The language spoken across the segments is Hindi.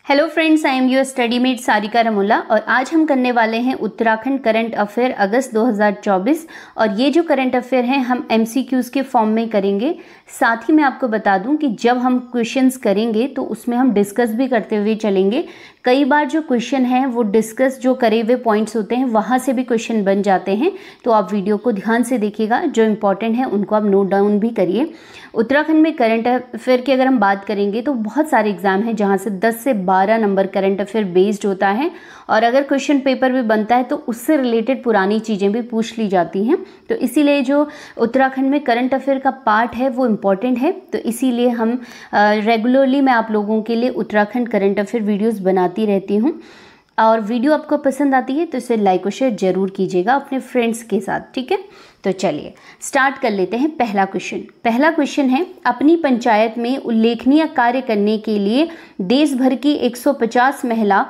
Hello friends, I am your study mate Sarika Ramola और आज हम करने वाले हैं उत्तराखंड करंट अफेयर अगस्त 2024। और ये जो करंट अफेयर हैं हम एमसीक्यूज़ के फॉर्म में करेंगे। साथ ही मैं आपको बता दूं कि जब हम क्वेश्चंस करेंगे तो उसमें हम डिस्कस भी करते हुए चलेंगे। कई बार जो क्वेश्चन हैं वो डिस्कस जो करे हुए पॉइंट्स होते हैं वहाँ से भी क्वेश्चन बन जाते हैं, तो आप वीडियो को ध्यान से देखिएगा। जो इंपॉर्टेंट है उनको आप नोट डाउन भी करिए। उत्तराखंड में करंट अफेयर की अगर हम बात करेंगे तो बहुत सारे एग्जाम हैं जहाँ से 10 से 12 नंबर करंट अफेयर बेस्ड होता है, और अगर क्वेश्चन पेपर भी बनता है तो उससे रिलेटेड पुरानी चीज़ें भी पूछ ली जाती हैं। तो इसीलिए जो उत्तराखंड में करंट अफेयर का पार्ट है वो इम्पॉर्टेंट है। तो इसीलिए हम रेगुलरली मैं आप लोगों के लिए उत्तराखंड करंट अफेयर वीडियोज़ बनाती रहती हूँ। और वीडियो आपको पसंद आती है तो इसे लाइक और शेयर जरूर कीजिएगा अपने फ्रेंड्स के साथ, ठीक है। तो चलिए स्टार्ट कर लेते हैं। पहला क्वेश्चन है, अपनी पंचायत में उल्लेखनीय कार्य करने के लिए देश भर की 150 महिला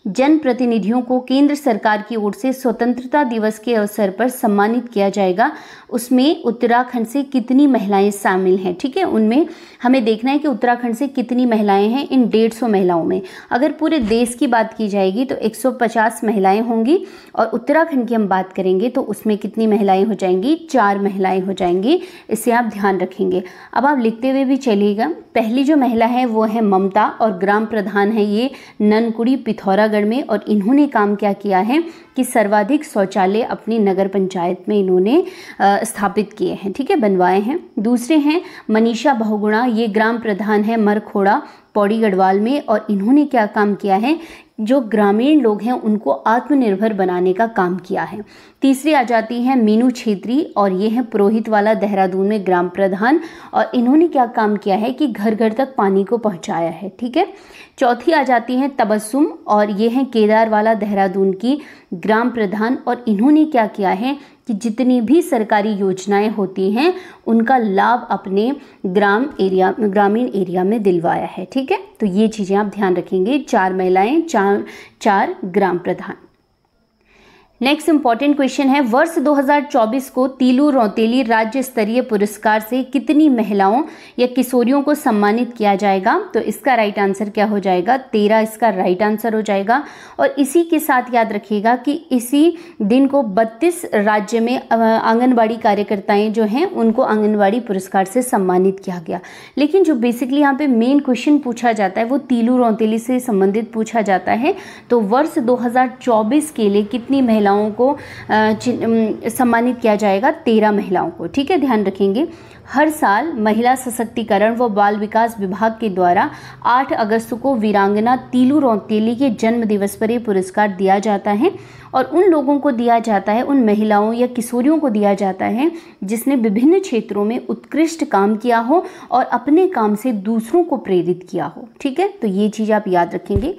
जनप्रतिनिधियों को केंद्र सरकार की ओर से स्वतंत्रता दिवस के अवसर पर सम्मानित किया जाएगा। उसमें उत्तराखंड से कितनी महिलाएं शामिल हैं, ठीक है। उनमें हमें देखना है कि उत्तराखंड से कितनी महिलाएं हैं इन 150 महिलाओं में। अगर पूरे देश की बात की जाएगी तो 150 महिलाएं होंगी, और उत्तराखंड की हम बात करेंगे तो उसमें कितनी महिलाएं हो जाएंगी, 4 महिलाएं हो जाएंगी। इसे आप ध्यान रखेंगे। अब आप लिखते हुए भी चलिएगा। पहली जो महिला है वो है ममता, और ग्राम प्रधान है ये ननकुड़ी पिथौरागढ़ में, और इन्होंने काम क्या किया है कि सर्वाधिक शौचालय अपनी नगर पंचायत में इन्होंने स्थापित किए हैं, ठीक है, बनवाए हैं। दूसरे हैं मनीषा बहुगुणा, ये ग्राम प्रधान है मरखोड़ा पौड़ी गढ़वाल में, और इन्होंने क्या काम किया है, जो ग्रामीण लोग हैं उनको आत्मनिर्भर बनाने का काम किया है। तीसरी आ जाती है मीनू छेत्री, और ये हैं पुरोहित वाला देहरादून में ग्राम प्रधान, और इन्होंने क्या काम किया है कि घर घर तक पानी को पहुंचाया है, ठीक है। चौथी आ जाती हैं तबस्सुम, और ये हैं केदार वाला देहरादून की ग्राम प्रधान, और इन्होंने क्या किया है कि जितनी भी सरकारी योजनाएं होती हैं उनका लाभ अपने ग्रामीण एरिया में दिलवाया है, ठीक है। तो ये चीज़ें आप ध्यान रखेंगे। 4 महिलाएं, 4 ग्राम प्रधान। नेक्स्ट इंपॉर्टेंट क्वेश्चन है, वर्ष 2024 को तीलू रौतेली राज्य स्तरीय पुरस्कार से कितनी महिलाओं या किशोरियों को सम्मानित किया जाएगा। तो इसका राइट आंसर क्या हो जाएगा, 13 इसका राइट आंसर हो जाएगा। और इसी के साथ याद रखिएगा कि इसी दिन को 32 राज्य में आंगनबाड़ी कार्यकर्ताएं जो हैं उनको आंगनबाड़ी पुरस्कार से सम्मानित किया गया। लेकिन जो बेसिकली यहाँ पे मेन क्वेश्चन पूछा जाता है वो तीलू रौतेली से संबंधित पूछा जाता है। तो वर्ष 2024 के लिए कितनी महिलाओं को सम्मानित किया जाएगा, 13 महिलाओं को, ठीक है, ध्यान रखेंगे। हर साल महिला सशक्तिकरण व बाल विकास विभाग के द्वारा 8 अगस्त को वीरांगना तीलू रौतेली के जन्म दिवस पर यह पुरस्कार दिया जाता है, और उन लोगों को दिया जाता है, उन महिलाओं या किशोरियों को दिया जाता है जिसने विभिन्न क्षेत्रों में उत्कृष्ट काम किया हो और अपने काम से दूसरों को प्रेरित किया हो, ठीक है। तो ये चीज़ आप याद रखेंगे।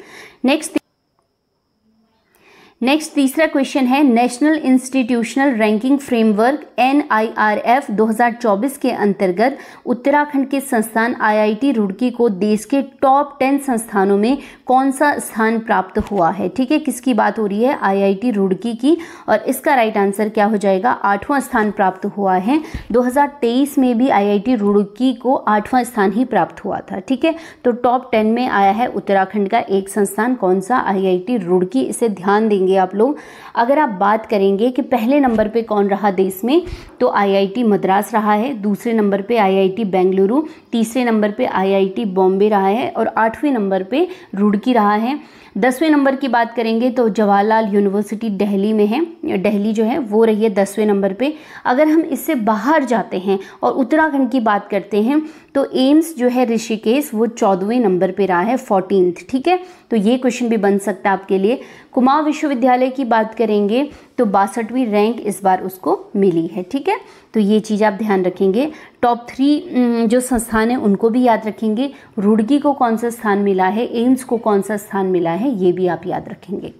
नेक्स्ट तीसरा क्वेश्चन है, national institutional ranking framework NIRF 2024 के अंतर्गत उत्तराखंड के संस्थान IIT रुड़की को देश के टॉप 10 संस्थानों में कौन सा स्थान प्राप्त हुआ है, ठीक है। किसकी बात हो रही है, IIT रुड़की की, और इसका राइट आंसर क्या हो जाएगा, 8वां स्थान प्राप्त हुआ है। 2023 में भी IIT रुड़की को 8वां स्थान ही प्राप्त हुआ था, ठीक है। तो टॉप 10 में आया है उत्तराखंड का एक संस्थान, कौन सा, IIT रुड़की। इसे ध्यान देंगे आप लोग। अगर आप बात करेंगे कि पहले नंबर पे कौन रहा देश में, तो IIT मद्रास रहा है, दूसरे नंबर पे IIT बेंगलुरु, तीसरे नंबर पे IIT बॉम्बे रहा है, और 8वें नंबर पे रुड़की रहा है। 10वें नंबर की बात करेंगे तो जवाहरलाल यूनिवर्सिटी दिल्ली में है, दिल्ली जो है वो रही है 10वें नंबर पे। अगर हम इससे बाहर जाते हैं और उत्तराखंड की बात करते हैं तो एम्स जो है ऋषिकेश वो 14वें नंबर पे रहा है, 14th, ठीक है। तो ये क्वेश्चन भी बन सकता है आपके लिए। कुमाऊं विश्वविद्यालय की बात करेंगे तो 62वीं रैंक इस बार उसको मिली है, ठीक है। तो ये चीज़ आप ध्यान रखेंगे। टॉप 3 जो संस्थान है उनको भी याद रखेंगे। रुड़की को कौन सा स्थान मिला है, एम्स को कौन सा स्थान मिला है, ये भी आप याद रखेंगे।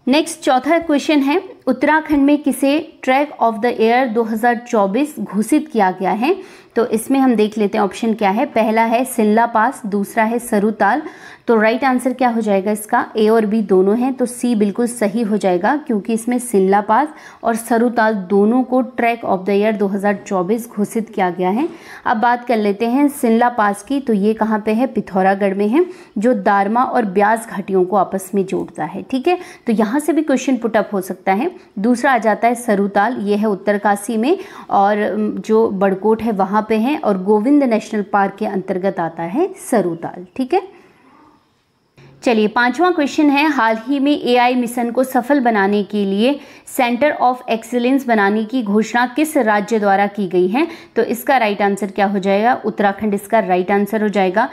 नेक्स्ट चौथा क्वेश्चन है, उत्तराखंड में किसे ट्रैक ऑफ द ईयर 2024 घोषित किया गया है? तो इसमें हम देख लेते हैं ऑप्शन क्या है। पहला है सिल्ला पास, दूसरा है सरुताल। तो राइट आंसर क्या हो जाएगा इसका? ए और बी दोनों हैं, तो सी बिल्कुल सही हो जाएगा, क्योंकि इसमें सिल्ला पास और सरुताल दोनों को ट्रैक ऑफ द ईयर 2024 घोषित किया गया है। अब बात कर लेते हैं सिल्ला पास की। तो ये कहाँ पे है? पिथौरागढ़ में है, जो दारमा और ब्यास घाटियों को आपस में जोड़ता है। ठीक है, तो यहाँ से भी क्वेश्चन पुटअप हो सकता है। दूसरा आ जाता है सरुताल, ये है उत्तरकाशी में, और जो बड़कोट है वहाँ पे है, और गोविंद नेशनल पार्क के अंतर्गत आता है सरुताल। ठीक है, चलिए पांचवा क्वेश्चन है, हाल ही में एआई मिशन को सफल बनाने के लिए सेंटर ऑफ एक्सीलेंस बनाने की घोषणा किस राज्य द्वारा की गई है? तो इसका राइट आंसर क्या हो जाएगा? उत्तराखंड इसका राइट आंसर हो जाएगा।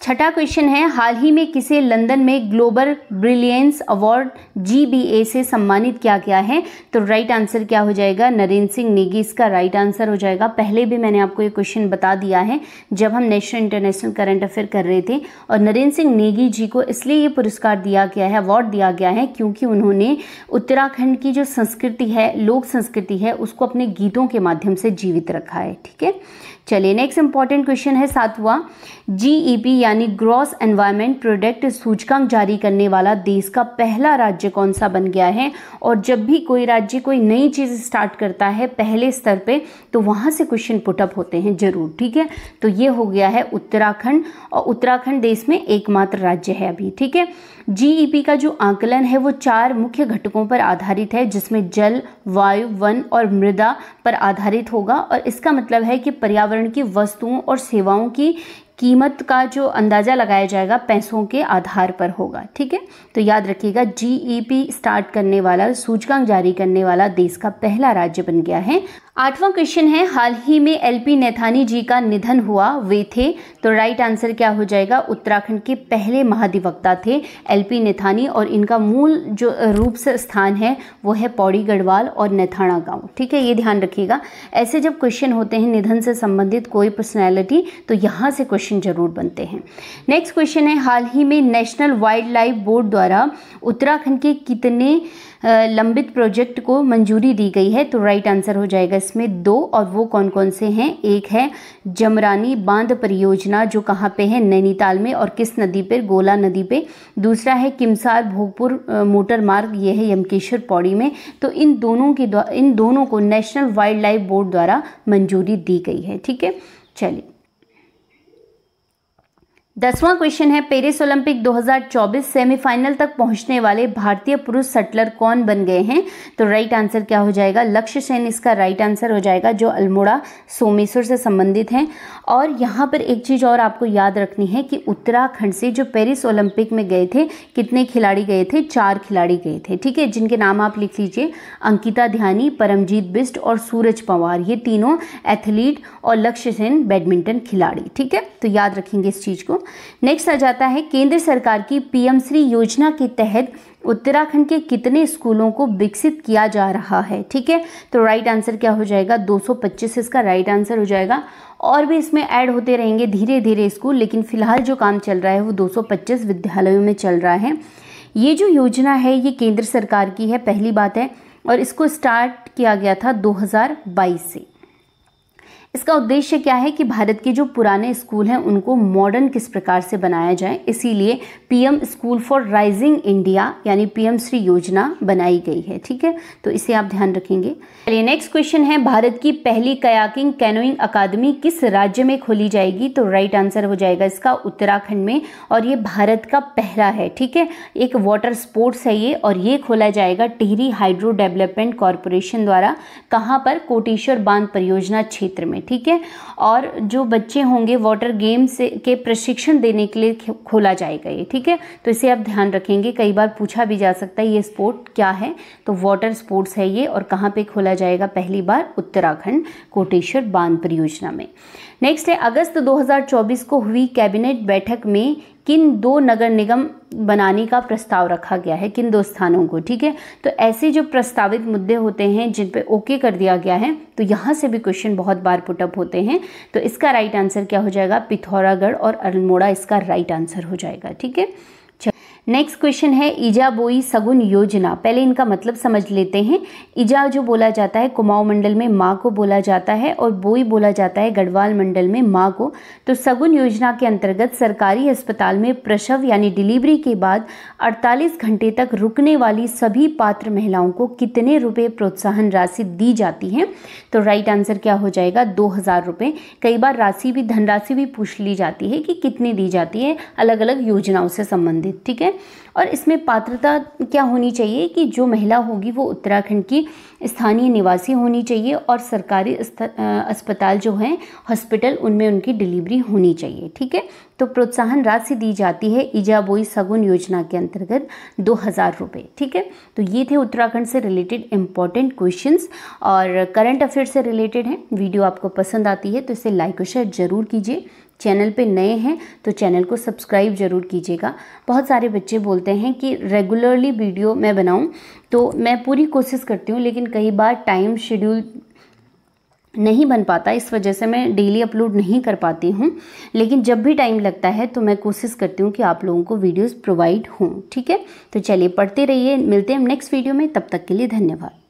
छठा क्वेश्चन है, हाल ही में किसे लंदन में ग्लोबल ब्रिलियंस अवार्ड GBA से सम्मानित किया गया है? तो राइट आंसर क्या हो जाएगा? नरेंद्र सिंह नेगी इसका राइट आंसर हो जाएगा। पहले भी मैंने आपको ये क्वेश्चन बता दिया है जब हम नेशनल इंटरनेशनल करंट अफेयर कर रहे थे। और नरेंद्र सिंह नेगी जी को इसलिए ये पुरस्कार दिया गया है, अवार्ड दिया गया है, क्योंकि उन्होंने उत्तराखंड की जो संस्कृति है, लोक संस्कृति है, उसको अपने गीतों के माध्यम से जीवित रखा है। ठीक है, चलिए नेक्स्ट इंपॉर्टेंट क्वेश्चन है सातवां, GEP यानी ग्रॉस एनवायरनमेंट प्रोडक्ट सूचकांक जारी करने वाला देश का पहला राज्य कौन सा बन गया है? और जब भी कोई राज्य कोई नई चीज़ स्टार्ट करता है पहले स्तर पे, तो वहाँ से क्वेश्चन पुटअप होते हैं जरूर। ठीक है, तो ये हो गया है उत्तराखंड, और उत्तराखंड देश में एकमात्र राज्य है अभी। ठीक है, GEP का जो आकलन है वो 4 मुख्य घटकों पर आधारित है, जिसमें जल, वायु, वन और मृदा पर आधारित होगा। और इसका मतलब है कि पर्यावरण की वस्तुओं और सेवाओं की कीमत का जो अंदाजा लगाया जाएगा पैसों के आधार पर होगा। ठीक है, तो याद रखिएगा GEP स्टार्ट करने वाला, सूचकांक जारी करने वाला देश का पहला राज्य बन गया है। आठवां क्वेश्चन है, हाल ही में LP नैथानी जी का निधन हुआ, वे थे? तो राइट आंसर क्या हो जाएगा? उत्तराखंड के पहले महाधिवक्ता थे LP नैथानी, और इनका मूल जो रूप से स्थान है वो है पौड़ी गढ़वाल और नैथाना गांव। ठीक है, ये ध्यान रखिएगा। ऐसे जब क्वेश्चन होते हैं निधन से संबंधित कोई पर्सनैलिटी, तो यहाँ से क्वेश्चन जरूर बनते हैं। नेक्स्ट क्वेश्चन है, हाल ही में नेशनल वाइल्ड लाइफ बोर्ड द्वारा उत्तराखंड के कितने लंबित प्रोजेक्ट को मंजूरी दी गई है? तो राइट आंसर हो जाएगा इसमें 2, और वो कौन कौन से हैं? एक है जमरानी बांध परियोजना, जो कहाँ पे है? नैनीताल में, और किस नदी पे? गोला नदी पे। दूसरा है किमसार भोगपुर मोटर मार्ग, ये है यमकेश्वर पौड़ी में। तो इन दोनों को नेशनल वाइल्ड लाइफ बोर्ड द्वारा मंजूरी दी गई है। ठीक है, चलिए 10वां क्वेश्चन है, पेरिस ओलंपिक 2024 सेमीफाइनल तक पहुंचने वाले भारतीय पुरुष शटलर कौन बन गए हैं? तो राइट आंसर क्या हो जाएगा? लक्ष्य सेन इसका राइट आंसर हो जाएगा, जो अल्मोड़ा सोमेश्वर से संबंधित हैं। और यहाँ पर एक चीज़ और आपको याद रखनी है कि उत्तराखंड से जो पेरिस ओलंपिक में गए थे, कितने खिलाड़ी गए थे? 4 खिलाड़ी गए थे। ठीक है, जिनके नाम आप लिख लीजिए, अंकिता ध्यानी, परमजीत बिष्ट और सूरज पवार, ये तीनों एथलीट, और लक्ष्य सेन बैडमिंटन खिलाड़ी। ठीक है, तो याद रखेंगे इस चीज़ को। नेक्स्ट आ जाता है, केंद्र सरकार की PM श्री योजना के तहत उत्तराखंड के कितने स्कूलों को विकसित किया जा रहा है? ठीक है, तो राइट आंसर क्या हो जाएगा? 225 इसका राइट आंसर हो जाएगा। और भी इसमें ऐड होते रहेंगे धीरे धीरे स्कूल, लेकिन फिलहाल जो काम चल रहा है वो 225 विद्यालयों में चल रहा है। ये जो योजना है ये केंद्र सरकार की है, पहली बात है, और इसको स्टार्ट किया गया था 2022 से। इसका उद्देश्य क्या है कि भारत के जो पुराने स्कूल हैं उनको मॉडर्न किस प्रकार से बनाया जाए, इसीलिए PM school for rising India यानी PM श्री योजना बनाई गई है। ठीक है, तो इसे आप ध्यान रखेंगे। चलिए नेक्स्ट क्वेश्चन है, भारत की पहली कयाकिंग कैनोइंग अकादमी किस राज्य में खोली जाएगी? तो राइट आंसर हो जाएगा इसका उत्तराखंड में, और ये भारत का पहला है। ठीक है, एक वाटर स्पोर्ट्स है ये, और ये खोला जाएगा टिहरी हाइड्रो डेवलपमेंट कॉरपोरेशन द्वारा। कहाँ पर? कोटेश्वर बांध परियोजना क्षेत्र में। ठीक है, और जो बच्चे होंगे वाटर गेम्स के प्रशिक्षण देने के लिए खोला जाएगा ये। ठीक है, तो इसे आप ध्यान रखेंगे, कई बार पूछा भी जा सकता है ये स्पोर्ट क्या है, तो वाटर स्पोर्ट्स है ये, और कहाँ पे खोला जाएगा? पहली बार उत्तराखंड कोटेश्वर बांध परियोजना में। नेक्स्ट है, अगस्त 2024 को हुई कैबिनेट बैठक में किन 2 नगर निगम बनाने का प्रस्ताव रखा गया है? किन 2 स्थानों को? ठीक है, तो ऐसे जो प्रस्तावित मुद्दे होते हैं जिन पे ओके कर दिया गया है, तो यहाँ से भी क्वेश्चन बहुत बार पुटअप होते हैं। तो इसका राइट आंसर क्या हो जाएगा? पिथौरागढ़ और अल्मोड़ा इसका राइट आंसर हो जाएगा। ठीक है, नेक्स्ट क्वेश्चन है ईजा बोई सगुन योजना। पहले इनका मतलब समझ लेते हैं। ईजा जो बोला जाता है कुमाऊं मंडल में माँ को बोला जाता है और बोई बोला जाता है गढ़वाल मंडल में माँ को। तो सगुन योजना के अंतर्गत सरकारी अस्पताल में प्रसव यानी डिलीवरी के बाद 48 घंटे तक रुकने वाली सभी पात्र महिलाओं को कितने रुपए प्रोत्साहन राशि दी जाती है? तो राइट आंसर क्या हो जाएगा? 2000 रुपये। कई बार धनराशि भी पूछ ली जाती है कि कितनी दी जाती है अलग अलग योजनाओं से संबंधित, ठीक है। और इसमें पात्रता क्या होनी चाहिए कि जो महिला होगी वो उत्तराखंड की स्थानीय निवासी होनी चाहिए और सरकारी अस्पताल जो हैं हॉस्पिटल उनमें उनकी डिलीवरी होनी चाहिए, ठीक है। तो प्रोत्साहन राशि दी जाती है ईजा बोई सगुन योजना के अंतर्गत 2000 रुपये, ठीक है। तो ये थे उत्तराखंड से रिलेटेड इंपॉर्टेंट क्वेश्चंस और करंट अफेयर से रिलेटेड हैं। वीडियो आपको पसंद आती है तो इसे लाइक और शेयर जरूर कीजिए। चैनल पे नए हैं तो चैनल को सब्सक्राइब जरूर कीजिएगा। बहुत सारे बच्चे बोलते हैं कि रेगुलरली वीडियो मैं बनाऊं, तो मैं पूरी कोशिश करती हूं, लेकिन कई बार टाइम शेड्यूल नहीं बन पाता, इस वजह से मैं डेली अपलोड नहीं कर पाती हूं। लेकिन जब भी टाइम लगता है तो मैं कोशिश करती हूं कि आप लोगों को वीडियोस प्रोवाइड हों, ठीक है। तो चलिए पढ़ते रहिए, मिलते हैं नेक्स्ट वीडियो में, तब तक के लिए धन्यवाद।